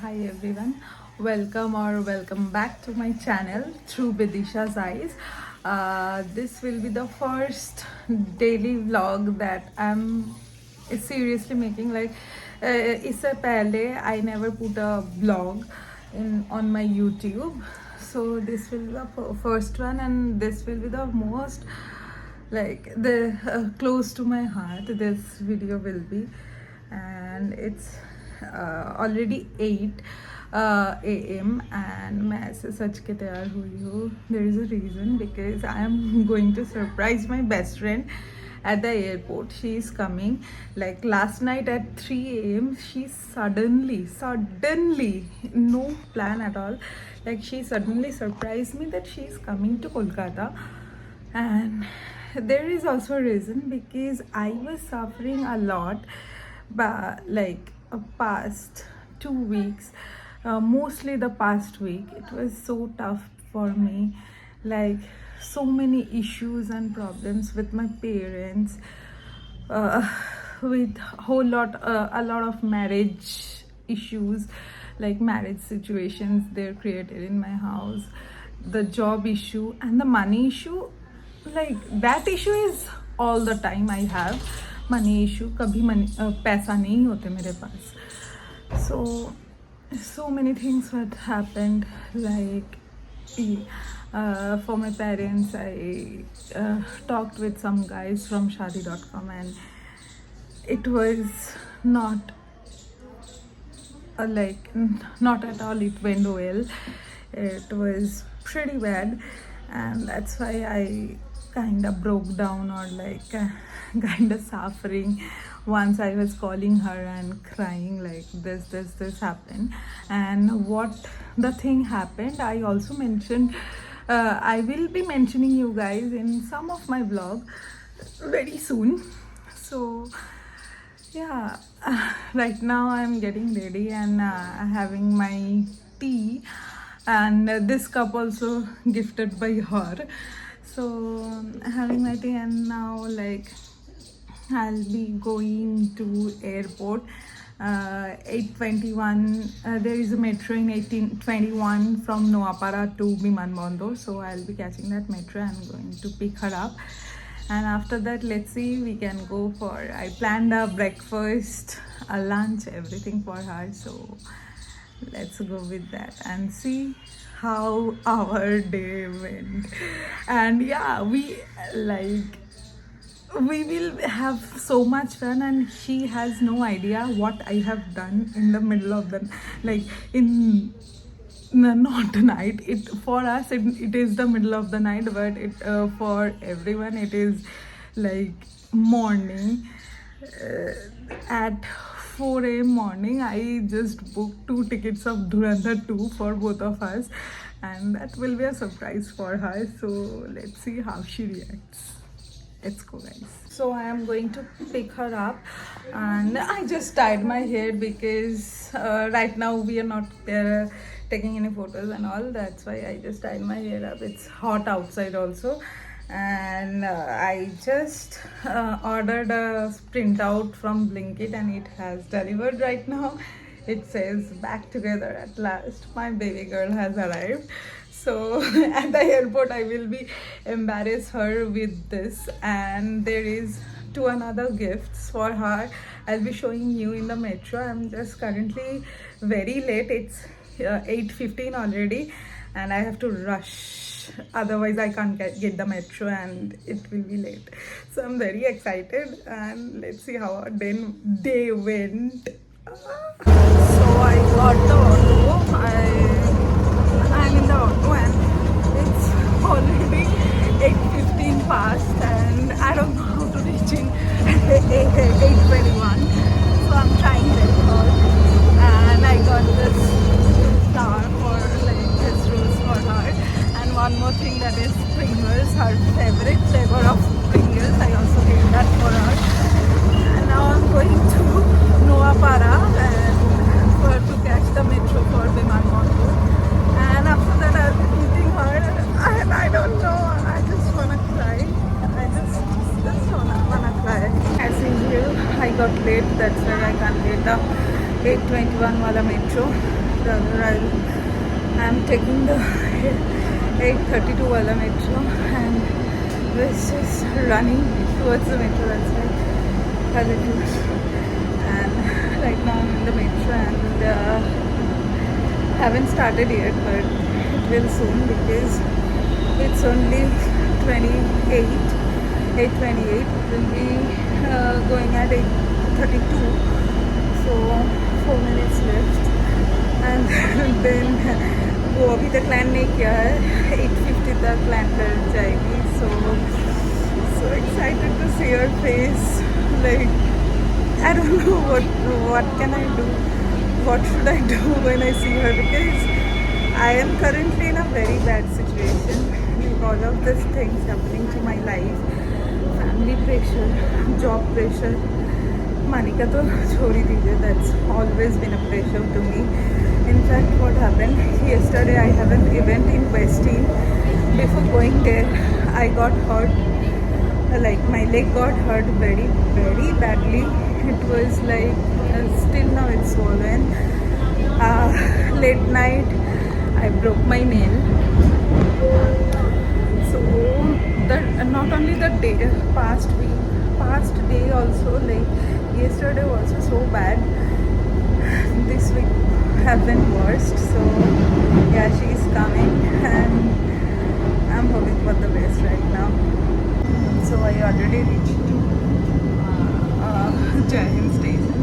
Hi everyone, welcome back to my channel through Vidisha's Eyes. This will be the first daily vlog that I'm seriously making. Like, isse pehle I never put a vlog on my YouTube, so this will be the first one, and this will be the most like the close to my heart. This video will be, and it's already 8 a.m. and मैं ऐसे सच के तैयार हुई हूँ. There is a reason, because I am going to surprise my best friend at the airport. She is coming. Like last night at 3 a.m. she suddenly, no plan at all, like she suddenly surprised me that she is coming to Kolkata. And there is also a reason, because I was suffering a lot, but like past 2 weeks, mostly the past week, it was so tough for me. Like, so many issues and problems with my parents, with a lot of marriage issues, like marriage situations they're created in my house, the job issue and the money issue. Like, that issue is all the time I have. Money issue, kabhi money पैसा नहीं होते मेरे पास. So many things had happened. Like, for my parents, I talked with some guys from Shadi.com, and it was not not at all, it went well. It was pretty bad, and that's why I kind of broke down, or like kind of suffering. Once I was calling her and crying, like this happened. And what the thing happened, I also mentioned, I will be mentioning you guys in some of my vlog very soon. So yeah, right now I'm getting ready and having my tea, and this cup also gifted by her. So having my tea, and now like I'll be going to airport 8:21. There is a metro in 18:21 from Noapara to Bimanbandar, so I'll be catching that metro and going to pick her up. And after that, let's see, we can go for, I planned a breakfast, a lunch, everything for her. So let's go with that and see how our day went. And yeah, we will have so much fun, and she has no idea what I have done in the middle of the, like, in not night. It for us, it is the middle of the night, but it for everyone it is like morning. At 4 a.m. morning, I just booked 2 tickets of Dhurandhar 2 for both of us, and that will be a surprise for her. So let's see how she reacts. Let's go, guys. So I am going to pick her up, and I just tied my hair because right now we are not taking any photos and all. That's why I just tied my hair up. It's hot outside also, and I just ordered a printout from Blinkit, and it has delivered right now. It says back together at last. My baby girl has arrived. So at the airport, I will be embarrass her with this, and there is 2 another gifts for her. I'll be showing you in the metro. I'm just currently very late. It's 8:15 already, and I have to rush. Otherwise, I can't get the metro, and it will be late. So I'm very excited, and let's see how our day went. So I got the auto. I'm in the auto, and it's already 8:15 past, and I don't know how to reach in 8:21. So I'm trying very hard, and I got this flower for, like, this rose for her, and one more thing, that is Pringles, her favorite flavor of Pringles. I also get that for her. And now I'm going to Noapara and to catch the metro for Bimanbandar. And after that, I'll be meeting her, and I don't know, I just wanna cry. I just wanna cry. As usual, I got late. That's why I can't get the 8:21 wala metro. Rather, I'm taking the 8:32 wala metro and was just running towards the metro. That's why as it is. And right now I'm in the metro and haven't started yet, but it will soon because it's only 28. 8:28. We'll be going at 8:32. So 4 minutes left. And then वो अभी तक land नहीं किया है 8:50 तक land कर जाएगी so excited to see her face like I don't know what can I do, what should I do when I see her, because I am currently in a very bad situation with all of these things happening to my life, family pressure, job pressure. Manika to chhodi dijiye, that's always been a pressure to me. In fact, what happened yesterday, I have an event in Westin. Before going there, I got hurt, like my leg got hurt very very badly. It was like still now it's swollen. Late night I broke my nail. So that not only the day, past day also, like yesterday was so bad. This week have been worst. So yeah, she's coming and I'm hoping for the best right now. So I already reached Jai Hind station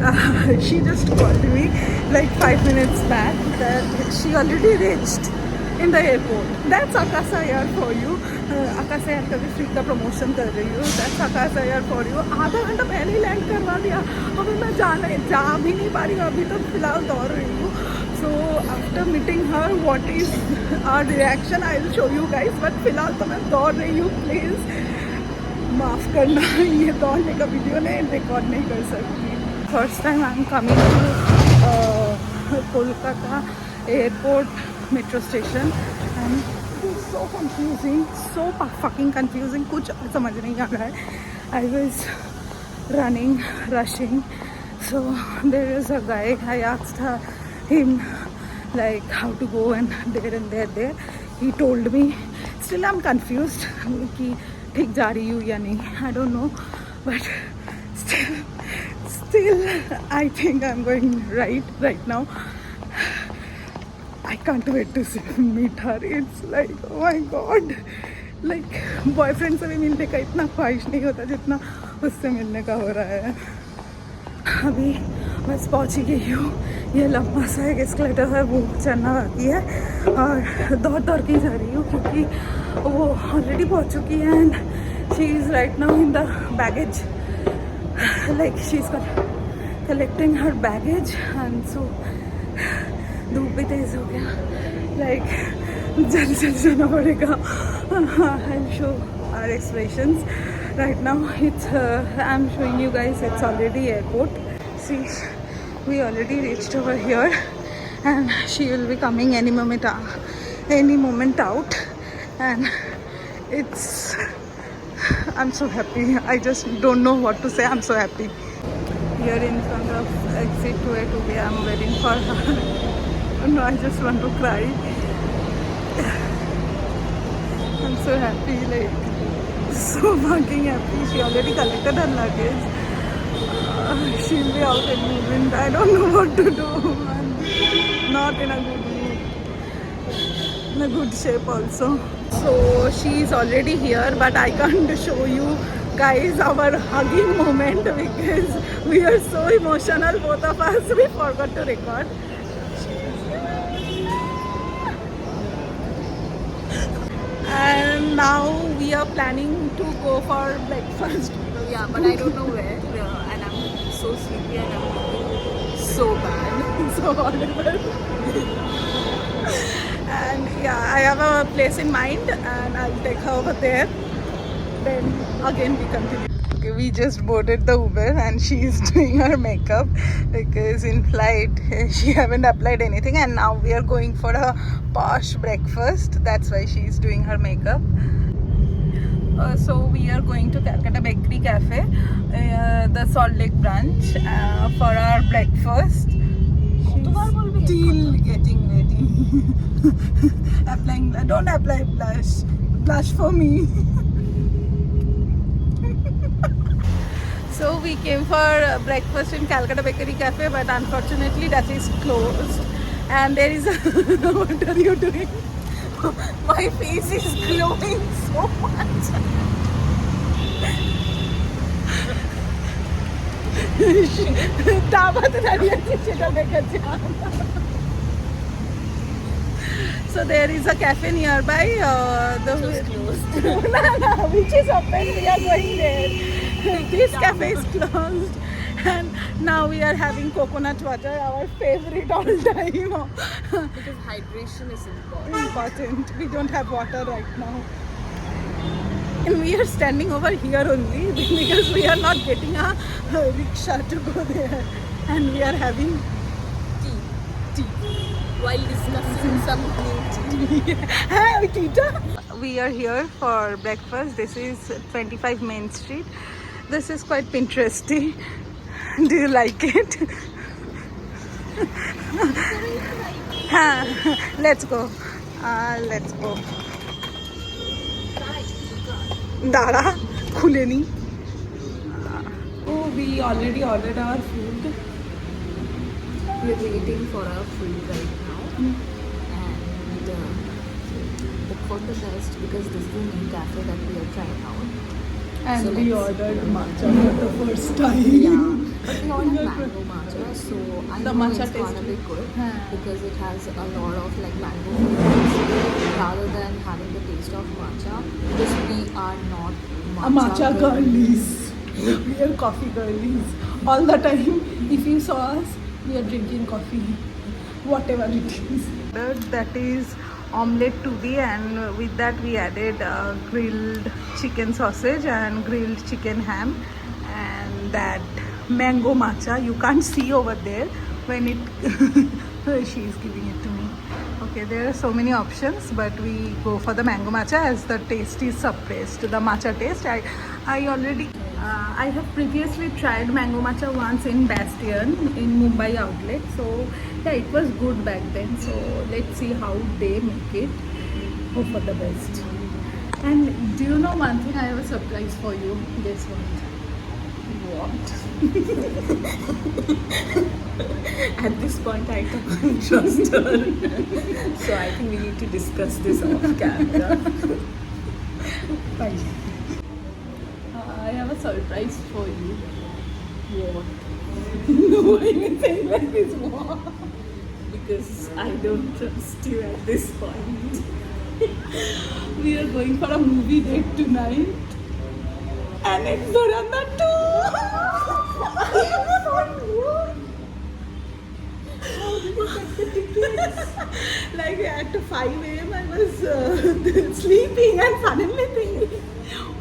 and she just called me like 5 minutes back that she already reached in the airport. That's Akasa Air for you. Akasa Air का भी free का promotion कर रही हूँ. That's Akasa Air for you. आधा घंटा पहले ही land करवा दिया. अभी मैं जा भी नहीं पा रही हूँ. अभी तो फिलहाल दौड़ रही हूँ. So after meeting her, what is our reaction? I will show you guys. But फिलहाल तो मैं दौड़ रही हूँ. Please माफ़ करना, ये दौड़ने का वीडियो नहीं रिकॉर्ड नहीं कर सकती. First time I'm coming to Kolkata airport metro station and it's so confusing, so fucking confusing. कुछ समझ नहीं आ रहा है. I was running, rushing. So there is a guy. I asked him like how to go and there. He told me. Still I'm confused कि ठीक जा रही हूँ या नहीं. I don't know, but still I think I'm going right now. I can't wait to meet her. It's like, oh my god, like boyfriend से भी मिलने का इतना ख्वाहिश नहीं होता जितना उससे मिलने का हो रहा है. अभी बस पहुँच ही गई हूँ. ये लंबा सा एक एस्केलेटर है, वो चढ़ना बाकी है और दौड़ के जा रही हूँ क्योंकि वो ऑलरेडी पहुँच चुकी है and she is right now in the baggage, like she is collecting her baggage. And so धूप भी तेज हो गया, लाइक जल्दी जाना पड़ेगा. I'll show our expressions right now. I'm showing you guys it's already airport. See, we already reached over here and she will be coming any moment out and I'm so happy. I just don't know what to say. I'm so happy. Here in front of exit 2A2B, I'm waiting for her. No, I just want to cry. I'm so happy, like so fucking happy. She already collected her luggage. She'll be out in a moment. I don't know what to do. I'm not in a good mood. In a good shape also. So she's already here, but I can't show you guys our hugging moment because we are so emotional, both of us. We forgot to record. And now we are planning to go for breakfast. Yeah, but I don't know where. And I'm so sleepy and I'm looking so bad. So horrible. And yeah, I have a place in mind and I'll take her over there. Then again we continue. Okay, we just boarded the Uber and she's doing her makeup because in flight she haven't applied anything, and now we are going for a posh breakfast. That's why she's doing her makeup. So we are going to Calcutta Bakery Cafe, the Salt Lake branch, for our breakfast. 3 Applying, don't apply blush. Blush for me. So we came for breakfast in Calcutta Bakery Cafe, but unfortunately that is closed. And there is a what are you doing? My face is glowing so much. দাবাতে দাঁড়িয়ে আছি সেটা দেখাচ্ছি। So there is a cafe nearby. Which is open. We are going there. This cafe is closed, and now we are having coconut water, our favorite all time. Because hydration is Important. We don't have water right now. And we are standing over here only because we are not getting a rickshaw to go there. And we are having tea. while discussing some new tea. Hi, Tita. We are here for breakfast. This is 25 Main Street. This is quite Pinteresty. Do you like it? Let's go. Let's go. Dara, khuleni. Oh, we already ordered our food. We're waiting for our food right now. And hope for the best because this is the new cafe that we are trying out. And So we let's- ordered matcha for the first time. Yeah, but we ordered mango matcha, so I The know matcha it's gonna tasty. be good Huh. because it has a lot of like mango flavors rather than having the taste of matcha. Because we are not A matcha girlies. We are coffee girlies. All the time, if you saw us, we are drinking coffee. Whatever it is. That is omelette to be, and with that we added grilled chicken sausage and grilled chicken ham, and that mango matcha you can't see over there when it she is giving it to me. Okay, there are so many options, but we go for the mango matcha as the taste is suppressed. The matcha taste, I already I have previously tried mango matcha once in Bastion in Mumbai outlet. So yeah, it was good back then. So let's see how they make it. Hope for the best. And do you know one thing? I have a surprise for you. Guess what? What? At this point, I can't trust her. So I think we need to discuss this off camera. Bye. I have a surprise for you. What? No, anything like this. What? Because I don't trust you at this point. We are going for a movie date tonight. And it's Durandar 2. Like at 5 a.m. I was sleeping and suddenly thinking,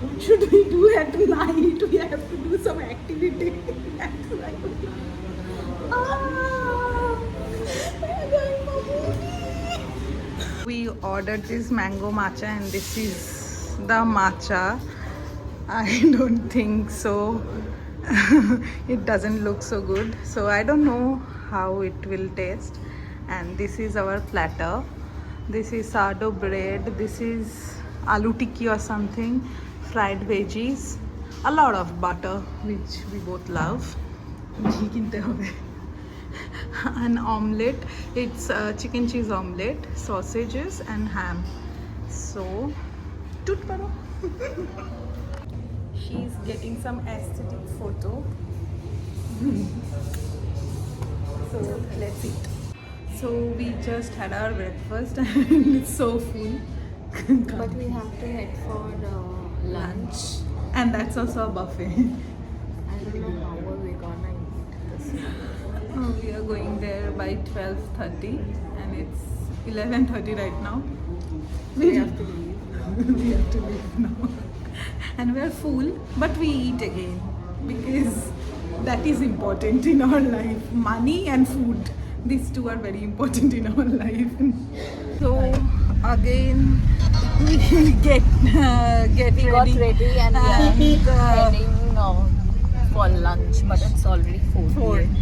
what should we do at night? We have to do some activity. That's like, we are going for movie. We ordered this mango matcha, and this is the matcha. I don't think so. It doesn't look so good. So I don't know how it will taste. And this is our platter. This is sourdough bread. This is aloo tikki or something. Fried veggies. A lot of butter, which we both love. Ghee kinte hobe. An omelette. It's chicken cheese omelette, sausages and ham. So, toot karo. She's getting some aesthetic photo. So let's eat. So we just had our breakfast and it's so full. But we have to head for lunch. And that's also a buffet. I don't know how we're gonna eat this. We are going there by 12:30 and it's 11:30 right now. We have to leave. We have to leave now. And we are full, but we eat again because that is important in our life. Money and food, these two are very important in our life. So again we get We ready. got ready and we are And, heading for lunch, but it's already 4 4. p.m.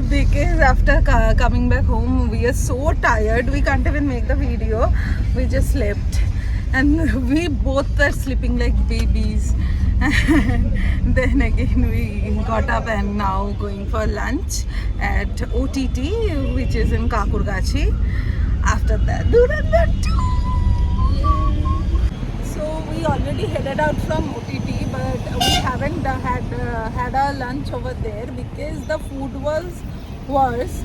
because after coming back home we are so tired we can't even make the video. We just slept and we both are sleeping like babies. And then again we got up and now going for lunch at OTT, which is in Kakurgachi. After that Durandar 2. So we already headed out from OTT, but we haven't had our lunch over there because the food was worse,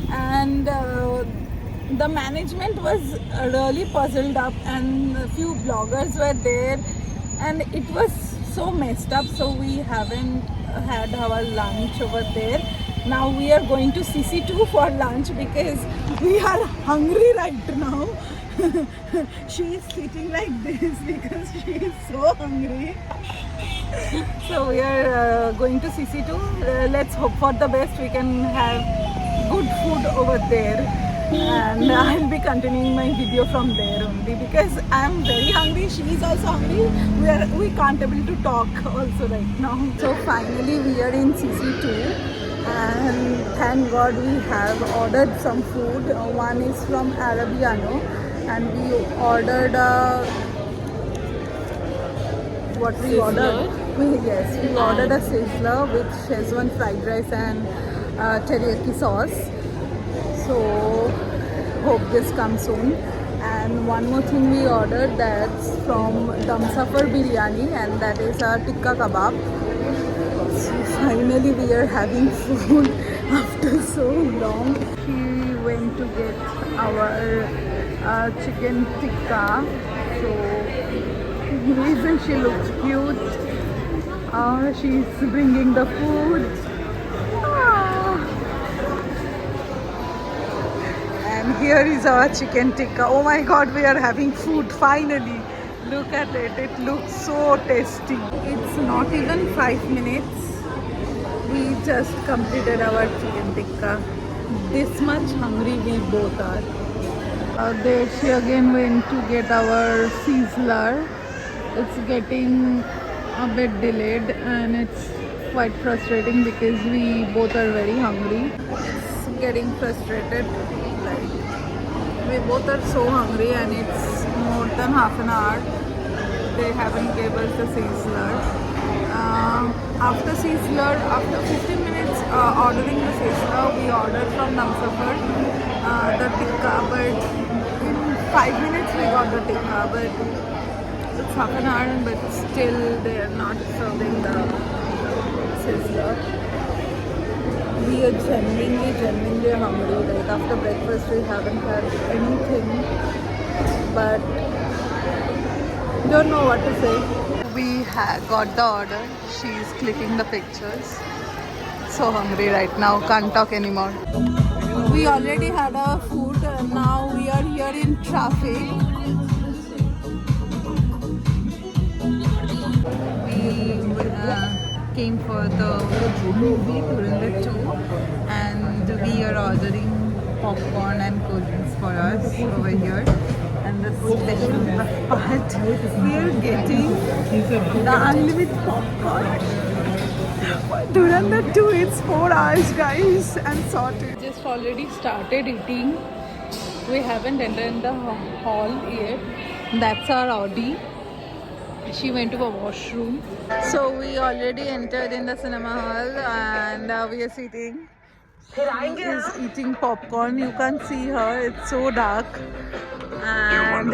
and the management was really puzzled up, and a few bloggers were there, and it was so messed up. So we haven't had our lunch over there. Now we are going to CC2 for lunch because we are hungry right now. She is sitting like this because she is so hungry. So we are going to CC2. Let's hope for the best. We can have good food over there, and I'll be continuing my video from there only because I'm very hungry. She is also hungry. We can't able to talk also right now. So finally we are in CC2. And thank God we have ordered some food. One is from Arabiano, and we ordered what we Sizzler? ordered. We ordered a sizzler with Szechuan fried rice and teriyaki sauce. So hope this comes soon. And one more thing we ordered, that's from Dum Safar Biryani, and that is a tikka kebab. So finally we are having food after so long. She went to get our chicken tikka. So reason she looks cute. She's bringing the food. And here is our chicken tikka. Oh my God, we are having food finally. Look at it. It looks so tasty. It's not even 5 minutes. We just completed our chicken tikka. This much hungry we both are. There she again went to get our sizzler. It's getting a bit delayed and it's quite frustrating because we both are very hungry. It's getting frustrated. Like, we both are so hungry and it's more than half an hour. They haven't gave us the sizzler. After sizzler, after 15 minutes ordering the sizzler, we ordered from Dum Safar the tikka, but in 5 minutes we got the tikka, but it's half an hour, but still they are not serving the sizzler. We are genuinely hungry. Like after breakfast we haven't had anything, but don't know what to say. We got the order. She's clicking the pictures. So hungry right now, can't talk anymore. We already had our food and now we are here in traffic. We came for the movie Durandar 2 and we are ordering popcorn and cold drinks for us over here. And the special part, we are getting the unlimited popcorn. Durandar 2, it's 4 hours guys, and sorted. Just already started eating. We haven't entered the hall yet. That's our Audi. She went to a washroom. So we already entered in the cinema hall and we are sitting. She is eating popcorn. You can't see her. It's so dark. And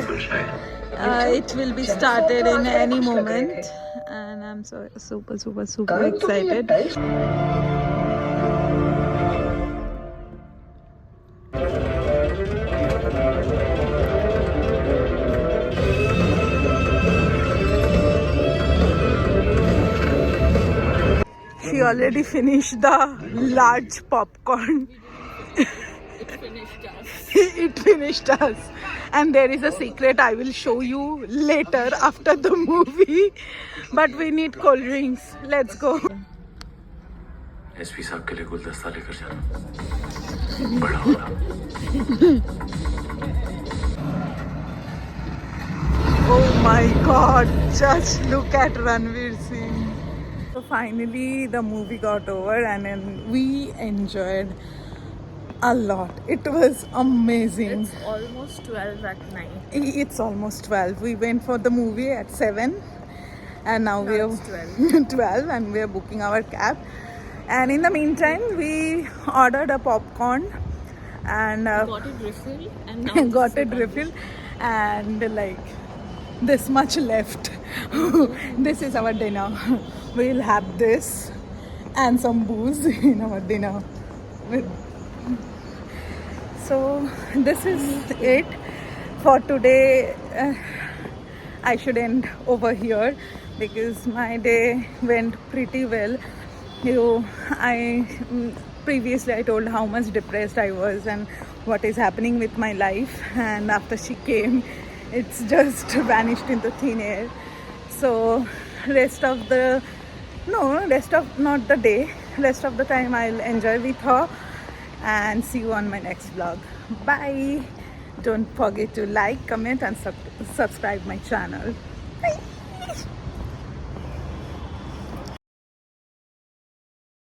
it will be started in any moment. And I'm so super excited. She already finished the large popcorn. It finished us. And there is a secret I will show you later after the movie. But we need cold drinks. Let's go. SP साहब के लिए गुलदस्ता लेकर जाना बड़ा होगा. Oh my God! Just look at Ranveer Singh. So finally the movie got over and then we enjoyed a lot. It was amazing. It's almost 12 at night. It's almost 12. We went for the movie at 7 and now we are it's 12. 12 and we are booking our cab. And in the meantime, we ordered a popcorn and Got it refilled and now got it refilled and like this much left. This is our dinner. We'll have this and some booze in our dinner. So this is it for today. I should end over here because my day went pretty well. Previously I told how much depressed I was and what is happening with my life, and after she came, it's just vanished into thin air. So rest of the time I'll enjoy with her and see you on my next vlog. Bye. Don't forget to like, comment and subscribe my channel.